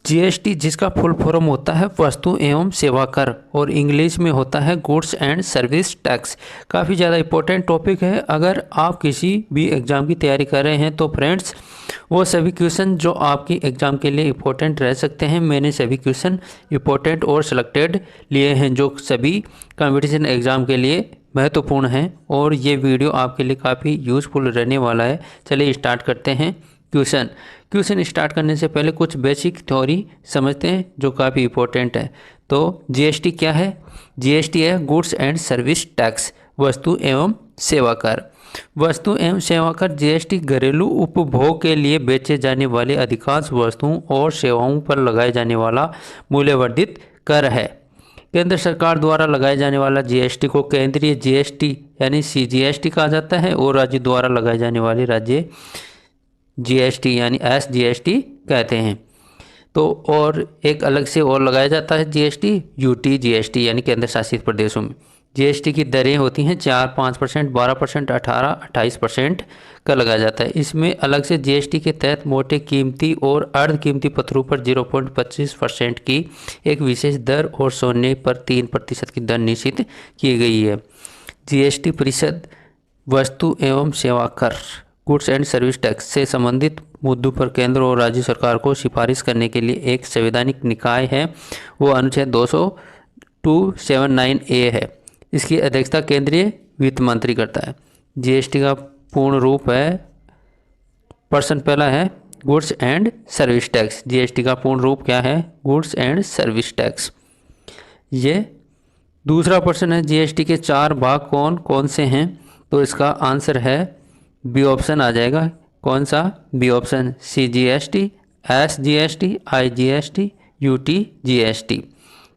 GST जिसका full form होता है वस्तु एवं सेवा कर और इंग्लिश में होता है गुड्स एंड सर्विस टैक्स। काफ़ी ज़्यादा इम्पोर्टेंट टॉपिक है। अगर आप किसी भी एग्ज़ाम की तैयारी कर रहे हैं तो फ्रेंड्स वो सभी क्वेश्चन जो आपकी एग्ज़ाम के लिए इम्पोर्टेंट रह सकते हैं, मैंने सभी क्वेश्चन इम्पोर्टेंट और सिलेक्टेड लिए हैं जो सभी कंपटीशन एग्ज़ाम के लिए महत्वपूर्ण हैं और ये वीडियो आपके लिए काफ़ी यूज़फुल रहने वाला है। चलिए स्टार्ट करते हैं। क्वेश्चन स्टार्ट करने से पहले कुछ बेसिक थ्योरी समझते हैं जो काफ़ी इम्पोर्टेंट है। तो जीएसटी क्या है? जीएसटी है गुड्स एंड सर्विस टैक्स, वस्तु एवं सेवा कर। वस्तु एवं सेवा कर जीएसटी घरेलू उपभोग के लिए बेचे जाने वाले अधिकांश वस्तुओं और सेवाओं पर लगाए जाने वाला मूल्यवर्धित कर है। केंद्र सरकार द्वारा लगाए जाने वाला जीएसटी को केंद्रीय जीएसटी यानी सीजीएसटी कहा जाता है और राज्य द्वारा लगाए जाने वाले राज्य जीएसटी यानी एसजीएसटी कहते हैं। तो और एक अलग से और लगाया जाता है जीएसटी यूटी जीएसटी यानी केंद्र शासित प्रदेशों में। जीएसटी की दरें होती हैं 4, 5%, 12%, 18, 28% का लगाया जाता है। इसमें अलग से जीएसटी के तहत मोटे कीमती और अर्ध कीमती पत्रों पर 0.25% की एक विशेष दर और सोने पर 3% की दर निश्चित की गई है। जीएसटी परिषद वस्तु एवं सेवा कर गुड्स एंड सर्विस टैक्स से संबंधित मुद्दों पर केंद्र और राज्य सरकार को सिफारिश करने के लिए एक संवैधानिक निकाय है। वो अनुच्छेद 279A है। इसकी अध्यक्षता केंद्रीय वित्त मंत्री करता है। जीएसटी का पूर्ण रूप है, पर्सन पहला है goods and service tax. GST का पूर्ण रूप क्या है? Goods and service tax. ये दूसरा पर्सन है। जीएसटी के 4 भाग कौन कौन से हैं? तो इसका आंसर है बी ऑप्शन आ जाएगा। कौन सा? B option, CGST, SGST, IGST, UTGST.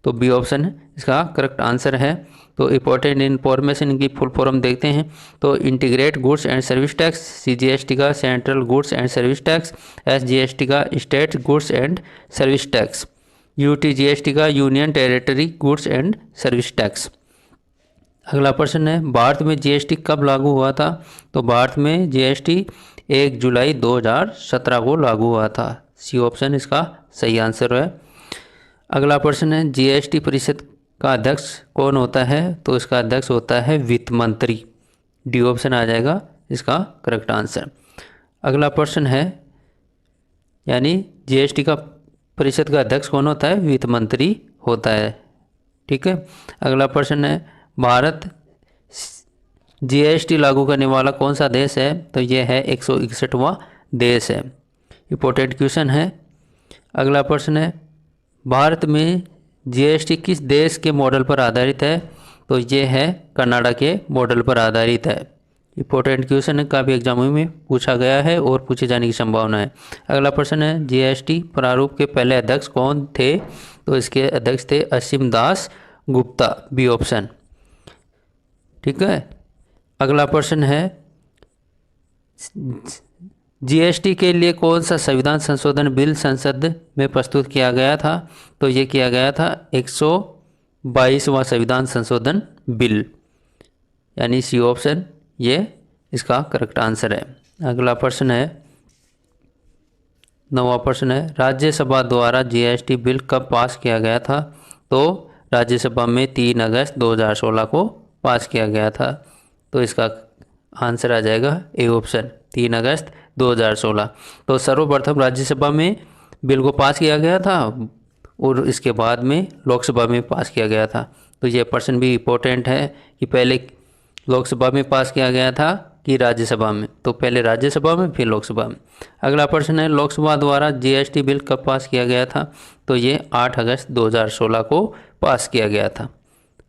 तो बी ऑप्शन इसका करेक्ट आंसर है। तो इंपॉर्टेंट इन्फॉर्मेशन की फुल फॉर्म देखते हैं। तो integrate goods and service tax, CGST का central goods and service tax, SGST का state goods and service tax, UTGST का union territory goods and service tax. अगला प्रश्न है भारत में जीएसटी कब लागू हुआ था? तो भारत में जीएसटी 1 जुलाई 2017 को लागू हुआ था। सी ऑप्शन इसका सही आंसर है। अगला प्रश्न है जीएसटी परिषद का अध्यक्ष कौन होता है? तो इसका अध्यक्ष होता है वित्त मंत्री। डी ऑप्शन आ जाएगा इसका करेक्ट आंसर। अगला प्रश्न है यानी जीएसटी का परिषद का अध्यक्ष कौन होता है? वित्त मंत्री होता है। ठीक है। अगला प्रश्न है भारत जीएसटी लागू करने वाला कौन सा देश है? तो यह है 161वां देश है। इंपॉर्टेंट क्वेश्चन है। अगला प्रश्न है भारत में जीएसटी किस देश के मॉडल पर आधारित है? तो ये है कनाडा के मॉडल पर आधारित है। इंपॉर्टेंट क्वेश्चन है, काफ़ी एग्जामों में पूछा गया है और पूछे जाने की संभावना है। अगला प्रश्न है जीएसटी प्रारूप के पहले अध्यक्ष कौन थे? तो इसके अध्यक्ष थे असीम दास गुप्ता। B option. ठीक है। अगला प्रश्न है जीएसटी के लिए कौन सा संविधान संशोधन बिल संसद में प्रस्तुत किया गया था? तो ये किया गया था 122वां संविधान संशोधन बिल यानी सी ऑप्शन ये इसका करेक्ट आंसर है। अगला प्रश्न है 9वां प्रश्न है राज्यसभा द्वारा जीएसटी बिल कब पास किया गया था? तो राज्यसभा में 3 अगस्त 2016 को पास किया गया था। तो इसका आंसर आ जाएगा ए ऑप्शन, 3 अगस्त 2016। तो सर्वप्रथम राज्यसभा में बिल को पास किया गया था और इसके बाद में लोकसभा में पास किया गया था। तो ये प्रश्न भी इम्पोर्टेंट है कि पहले लोकसभा में पास किया गया था कि राज्यसभा में? तो पहले राज्यसभा में फिर लोकसभा में। अगला प्रश्न है लोकसभा द्वारा जीएसटी बिल कब पास किया गया था? तो ये 8 अगस्त 2016 को पास किया गया था।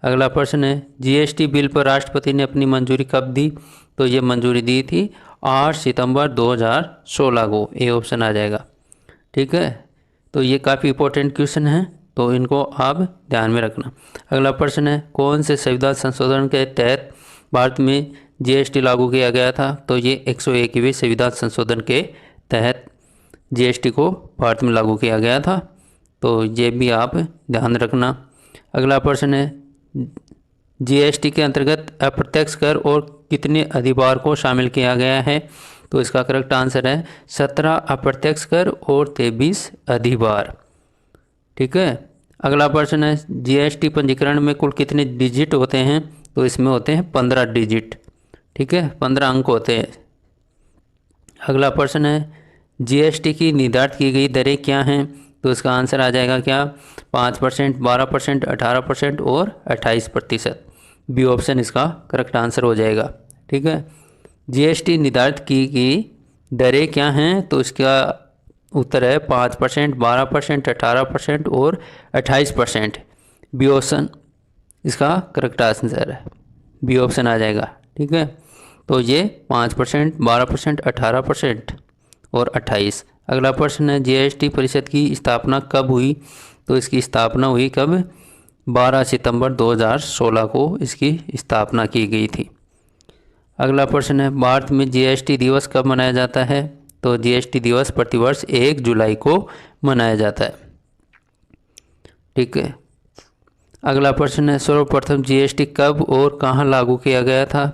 अगला प्रश्न है जीएसटी बिल पर राष्ट्रपति ने अपनी मंजूरी कब दी? तो ये मंजूरी दी थी 8 सितंबर 2016 को। ए ऑप्शन आ जाएगा। ठीक है। तो ये काफ़ी इंपॉर्टेंट क्वेश्चन है, तो इनको आप ध्यान में रखना। अगला प्रश्न है कौन से संविधान संशोधन के तहत भारत में जीएसटी लागू किया गया था? तो ये 101वें संविधान संशोधन के तहत जीएसटी को भारत में लागू किया गया था। तो ये भी आप ध्यान रखना। अगला प्रश्न है जीएसटी के अंतर्गत अप्रत्यक्ष कर और कितने अधिभार को शामिल किया गया है? तो इसका करेक्ट आंसर है 17 अप्रत्यक्ष कर और 23 अधिभार। ठीक है। अगला प्रश्न है जीएसटी पंजीकरण में कुल कितने डिजिट होते हैं? तो इसमें होते हैं 15 डिजिट। ठीक है, 15 अंक होते हैं। अगला प्रश्न है जीएसटी की निर्धारित की गई दरें क्या हैं? तो इसका आंसर आ जाएगा क्या? 5%, 12%, 18% और 28%। बी ऑप्शन इसका करेक्ट आंसर हो जाएगा। ठीक है, जीएसटी निर्धारित की गई दरें क्या हैं? तो इसका उत्तर है 5%, 12%, 18% और 28%। बी ऑप्शन इसका करेक्ट आंसर है, बी ऑप्शन आ जाएगा। ठीक है, तो ये 5%, 12%, 18% और 28। अगला प्रश्न है जीएसटी परिषद की स्थापना कब हुई? तो इसकी स्थापना हुई कब? 12 सितंबर 2016 को इसकी स्थापना की गई थी। अगला प्रश्न है भारत में जीएसटी दिवस कब मनाया जाता है? तो जीएसटी दिवस प्रतिवर्ष 1 जुलाई को मनाया जाता है। ठीक है, अगला प्रश्न है सर्वप्रथम जीएसटी कब और कहाँ लागू किया गया था?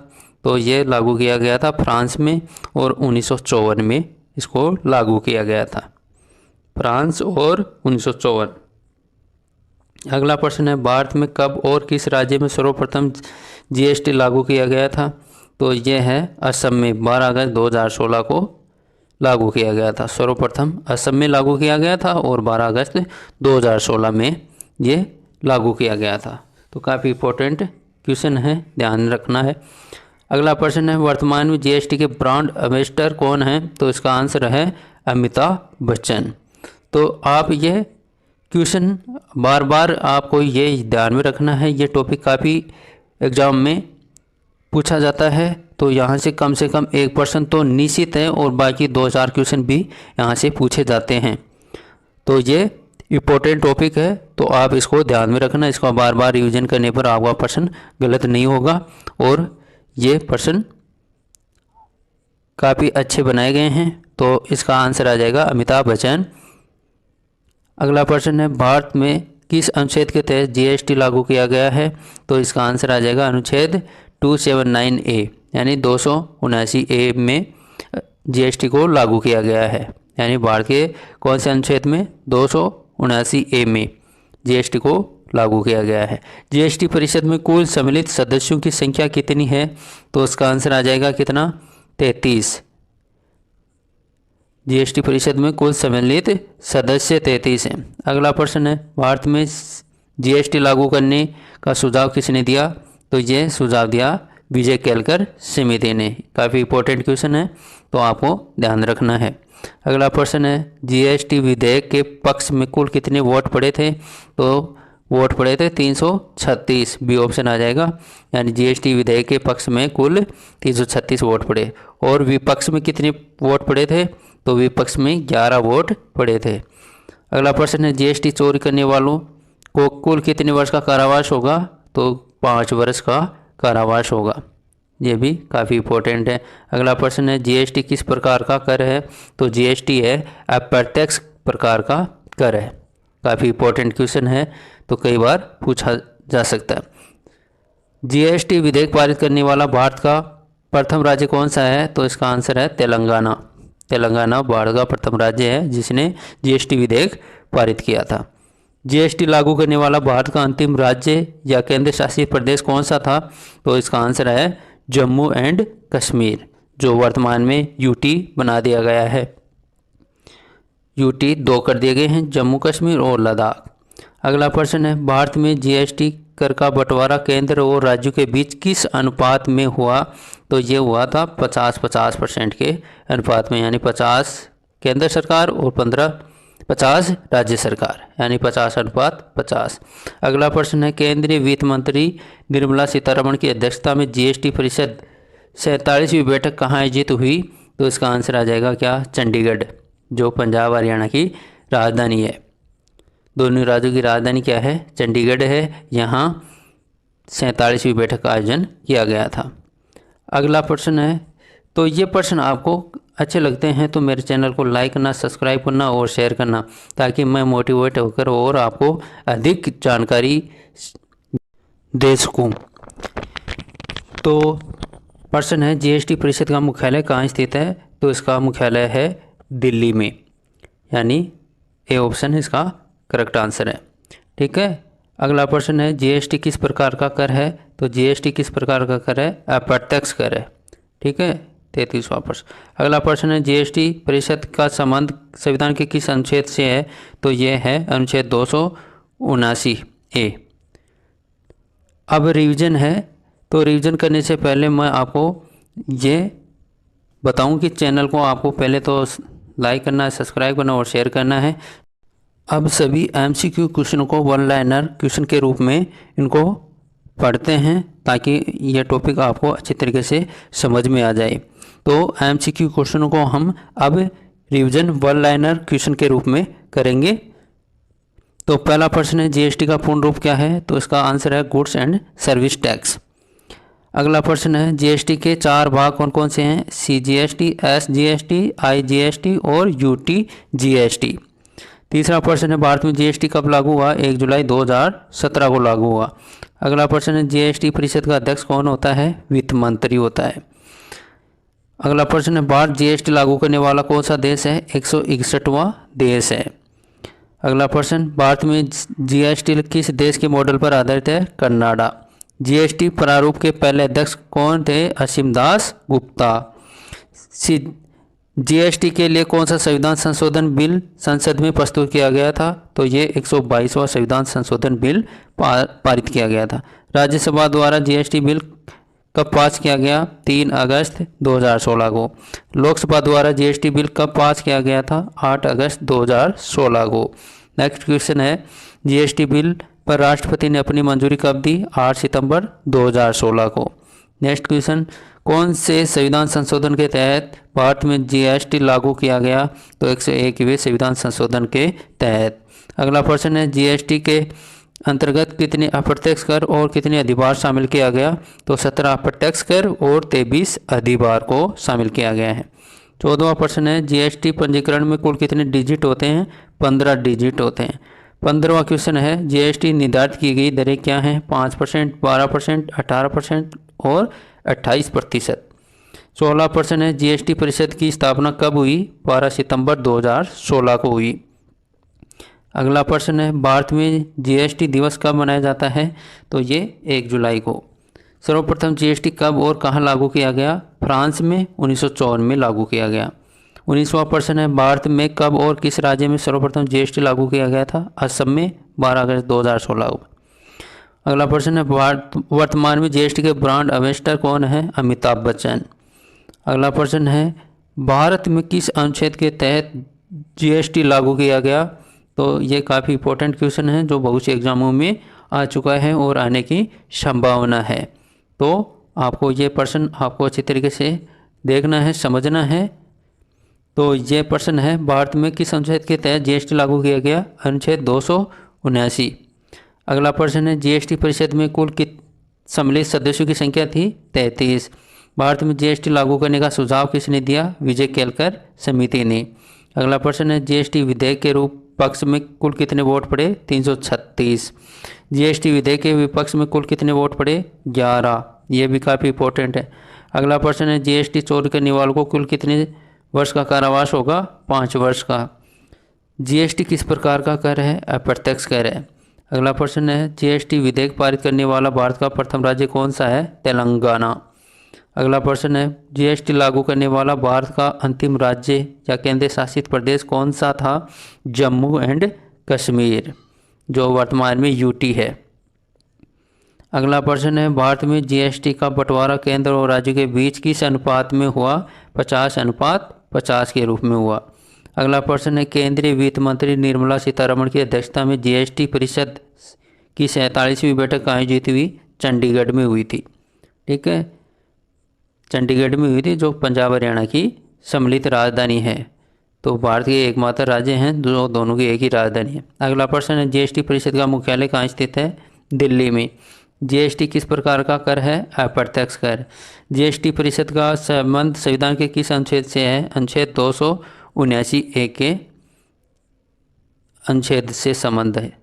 तो ये लागू किया गया था फ्रांस में और 1954 में इसको लागू किया गया था, फ्रांस और 1954। अगला प्रश्न है भारत में कब और किस राज्य में सर्वप्रथम जीएसटी लागू किया गया था? तो ये है असम में 12 अगस्त 2016 को लागू किया गया था। सर्वप्रथम असम में लागू किया गया था और 12 अगस्त 2016 में ये लागू किया गया था। तो काफ़ी इम्पोर्टेंट क्वेश्चन है, ध्यान रखना है। अगला प्रश्न है वर्तमान में जीएसटी के ब्रांड एम्बेसडर कौन हैं? तो इसका आंसर है अमिताभ बच्चन। तो आप ये क्वेश्चन बार बार आपको ये ध्यान में रखना है, ये टॉपिक काफ़ी एग्जाम में पूछा जाता है। तो यहाँ से कम 1% तो निश्चित है और बाकी 2-4 क्वेश्चन भी यहाँ से पूछे जाते हैं। तो ये इम्पोर्टेंट टॉपिक है, तो आप इसको ध्यान में रखना। इसको बार बार रिवीजन करने पर आपका प्रश्न गलत नहीं होगा और ये प्रश्न काफ़ी अच्छे बनाए गए हैं। तो इसका आंसर आ जाएगा अमिताभ बच्चन। अगला प्रश्न है भारत में किस अनुच्छेद के तहत जीएसटी लागू किया गया है? तो इसका आंसर आ जाएगा अनुच्छेद 279A यानी 279A में जीएसटी को लागू किया गया है। यानी भारत के कौन से अनुच्छेद में? 279A में जीएसटी को लागू किया गया है। जीएसटी परिषद में कुल सम्मिलित सदस्यों की संख्या कितनी है? तो इसका आंसर आ जाएगा कितना? 33। जीएसटी परिषद में कुल सम्मिलित सदस्य 33 हैं। अगला प्रश्न है भारत में जीएसटी लागू करने का सुझाव किसने दिया? तो ये सुझाव दिया विजय केलकर समिति ने। काफ़ी इंपॉर्टेंट क्वेश्चन है, तो आपको ध्यान रखना है। अगला प्रश्न है जीएसटी विधेयक के पक्ष में कुल कितने वोट पड़े थे? तो वोट पड़े थे 336। बी ऑप्शन आ जाएगा। यानी जीएसटी विधेयक के पक्ष में कुल 336 वोट पड़े। और विपक्ष में कितने वोट पड़े थे? तो विपक्ष में 11 वोट पड़े थे। अगला प्रश्न है जीएसटी चोरी करने वालों को कुल कितने वर्ष का कारावास होगा? तो 5 वर्ष का कारावास होगा। ये भी काफ़ी इंपॉर्टेंट है। अगला प्रश्न है जीएसटी किस प्रकार का कर है? तो जीएसटी है अप्रत्यक्ष प्रकार का कर है। काफ़ी इंपॉर्टेंट क्वेश्चन है, तो कई बार पूछा जा सकता है। जीएसटी विधेयक पारित करने वाला भारत का प्रथम राज्य कौन सा है? तो इसका आंसर है तेलंगाना। तेलंगाना भारत का प्रथम राज्य है जिसने जीएसटी विधेयक पारित किया था। जीएसटी लागू करने वाला भारत का अंतिम राज्य या केंद्र शासित प्रदेश कौन सा था? तो इसका आंसर है जम्मू एंड कश्मीर, जो वर्तमान में यूटी बना दिया गया है। यूटी 2 कर दिए गए हैं, जम्मू कश्मीर और लद्दाख। अगला प्रश्न है भारत में जीएसटी कर का बंटवारा केंद्र और राज्यों के बीच किस अनुपात में हुआ? तो ये हुआ था 50-50% के अनुपात में, यानी 50 केंद्र सरकार और 50 राज्य सरकार, यानी 50/50। अगला प्रश्न है केंद्रीय वित्त मंत्री निर्मला सीतारमण की अध्यक्षता में जीएसटी परिषद 47वीं बैठक कहाँ आयोजित हुई? तो इसका आंसर आ जाएगा क्या? चंडीगढ़, जो पंजाब हरियाणा की राजधानी है। दोनों राज्यों की राजधानी क्या है? चंडीगढ़ है। यहाँ 47वीं बैठक का आयोजन किया गया था। अगला प्रश्न है, तो ये प्रश्न आपको अच्छे लगते हैं तो मेरे चैनल को लाइक करना, सब्सक्राइब करना और शेयर करना, ताकि मैं मोटिवेट होकर और आपको अधिक जानकारी दे सकूं। तो प्रश्न है जीएसटी परिषद का मुख्यालय कहाँ स्थित है? तो इसका मुख्यालय है दिल्ली में, यानी ए ऑप्शन इसका करेक्ट आंसर है। ठीक है, अगला प्रश्न है जीएसटी किस प्रकार का कर है? तो जीएसटी किस प्रकार का कर है? अप्रत्यक्ष कर है। ठीक है, 33वां प्रश्न। अगला प्रश्न है जीएसटी परिषद का संबंध संविधान के किस अनुच्छेद से है? तो ये है अनुच्छेद 279A। अब रिवीजन है, तो रिवीजन करने से पहले मैं आपको ये बताऊं कि चैनल को आपको पहले तो लाइक करना है, सब्सक्राइब करना और शेयर करना है। अब सभी एमसीक्यू क्वेश्चनों को वन लाइनर क्वेश्चन के रूप में इनको पढ़ते हैं ताकि यह टॉपिक आपको अच्छी तरीके से समझ में आ जाए। तो एमसीक्यू क्वेश्चनों को हम अब रिवीजन वन लाइनर क्वेश्चन के रूप में करेंगे। तो पहला प्रश्न है जीएसटी का पूर्ण रूप क्या है? तो इसका आंसर है गुड्स एंड सर्विस टैक्स। अगला प्रश्न है जीएसटी के 4 भाग कौन कौन से हैं? सीजीएसटी, एसजीएसटी, आईजीएसटी और यूटीजीएसटी। तीसरा प्रश्न है भारत में जीएसटी कब लागू हुआ? 1 जुलाई 2017 को लागू हुआ। अगला प्रश्न है जीएसटी परिषद का अध्यक्ष कौन होता है? वित्त मंत्री होता है। अगला प्रश्न है भारत जीएसटी लागू करने वाला कौन सा देश है? 161वां देश है। अगला प्रश्न भारत में जीएसटी किस देश के मॉडल पर आधारित है? कनाडा। जीएसटी प्रारूप के पहले अध्यक्ष कौन थे? असीम दास गुप्ता। जीएसटी के लिए कौन सा संविधान संशोधन बिल संसद में प्रस्तुत किया गया था? तो ये 122वां संविधान संशोधन बिल पारित किया गया था। राज्यसभा द्वारा जीएसटी बिल कब पास किया गया? 3 अगस्त 2016 को। लोकसभा द्वारा जीएसटी बिल कब पास किया गया था? 8 अगस्त 2016 को। नेक्स्ट क्वेश्चन है जीएसटी बिल पर राष्ट्रपति ने अपनी मंजूरी कब दी? 8 सितंबर 2016 को। नेक्स्ट क्वेश्चन कौन से संविधान संशोधन के तहत भारत में जीएसटी लागू किया गया? तो 101वें संविधान संशोधन के तहत। अगला प्रश्न है जीएसटी के अंतर्गत कितने अप्रत्यक्ष कर और कितने अधिभार शामिल किया गया? तो 17 अप्रत्यक्ष कर और 23 अधिभार को शामिल किया गया है। 14वां प्रश्न है जीएसटी पंजीकरण में कुल कितने डिजिट होते हैं? 15 डिजिट होते हैं। 15वां क्वेश्चन है जीएसटी निर्धारित की गई दरें क्या हैं? 5%, 12%, 18% और 28%। 16 प्रश्न है जीएसटी परिषद की स्थापना कब हुई? 12 सितंबर 2016 को हुई। अगला प्रश्न है भारत में जीएसटी दिवस कब मनाया जाता है? तो ये 1 जुलाई को। सर्वप्रथम जीएसटी कब और कहाँ लागू किया गया? फ्रांस में 1954 में लागू किया गया। 19वां प्रश्न है भारत में कब और किस राज्य में सर्वप्रथम जीएसटी लागू किया गया था? असम में 12 अगस्त 2016 को। अगला प्रश्न है वर्तमान में जीएसटी के ब्रांड एम्बेसडर कौन है? अमिताभ बच्चन। अगला प्रश्न है भारत में किस अनुच्छेद के तहत जीएसटी लागू किया गया? तो ये काफ़ी इंपॉर्टेंट क्वेश्चन है जो बहुत से एग्जामों में आ चुका है और आने की संभावना है। तो आपको ये प्रश्न आपको अच्छी तरीके से देखना है, समझना है। तो ये प्रश्न है भारत में किस अनुच्छेद के तहत जीएसटी लागू किया गया? अनुच्छेद 279। अगला प्रश्न है जीएसटी परिषद में कुल सम्मिलित सदस्यों की संख्या थी? 33। भारत में जीएसटी लागू करने का सुझाव किसने दिया? विजय केलकर समिति ने। अगला प्रश्न है जीएसटी विधेयक के रूप पक्ष में कुल कितने वोट पड़े? 336। जीएसटी विधेयक के विपक्ष में कुल कितने वोट पड़े? 11। ये भी काफ़ी इंपॉर्टेंट है। अगला प्रश्न है जीएसटी चोरी करने वालों को कुल कितने वर्ष का कारावास होगा? 5 वर्ष का। जीएसटी किस प्रकार का कर है? अप्रत्यक्ष कर है। अगला प्रश्न है जीएसटी विधेयक पारित करने वाला भारत का प्रथम राज्य कौन सा है? तेलंगाना। अगला प्रश्न है जीएसटी लागू करने वाला भारत का अंतिम राज्य या केंद्र शासित प्रदेश कौन सा था? जम्मू एंड कश्मीर, जो वर्तमान में यूटी है। अगला प्रश्न है भारत में जीएसटी का बंटवारा केंद्र और राज्य के बीच किस अनुपात में हुआ? 50:50 के रूप में हुआ। अगला प्रश्न है केंद्रीय वित्त मंत्री निर्मला सीतारमण की अध्यक्षता में जीएसटी परिषद की 47वीं बैठक आयोजित हुई? चंडीगढ़ में हुई थी। ठीक है, चंडीगढ़ में हुई थी जो पंजाब हरियाणा की सम्मिलित राजधानी है। तो भारत के एकमात्र राज्य हैं जो दोनों की एक ही राजधानी है। अगला प्रश्न है जीएसटी परिषद का मुख्यालय कहाँ स्थित है? दिल्ली में। जीएसटी किस प्रकार का कर है? अप्रत्यक्ष कर। जीएसटी परिषद का संबंध संविधान के किस अनुच्छेद से है? अनुच्छेद 279A के अनुच्छेद से संबंध है।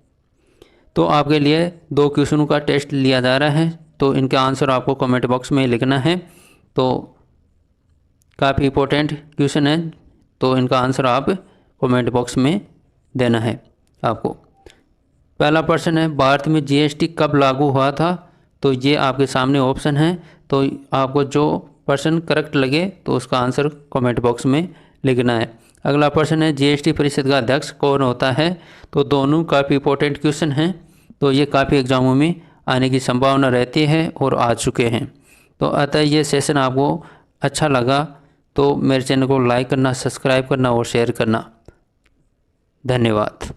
तो आपके लिए 2 क्वेश्चनों का टेस्ट लिया जा रहा है, तो इनका आंसर आपको कमेंट बॉक्स में लिखना है। तो काफ़ी इंपॉर्टेंट क्वेश्चन है, तो इनका आंसर आप कमेंट बॉक्स में देना है आपको। पहला प्रश्न है भारत में जीएसटी कब लागू हुआ था, तो ये आपके सामने ऑप्शन है। तो आपको जो प्रश्न करेक्ट लगे तो उसका आंसर कमेंट बॉक्स में लिखना है। अगला प्रश्न है जीएसटी परिषद का अध्यक्ष कौन होता है, तो दोनों काफ़ी इंपॉर्टेंट क्वेश्चन हैं, तो ये काफ़ी एग्जामों में आने की संभावना रहती है और आ चुके हैं। तो अतः ये सेशन आपको अच्छा लगा तो मेरे चैनल को लाइक करना, सब्सक्राइब करना और शेयर करना। धन्यवाद।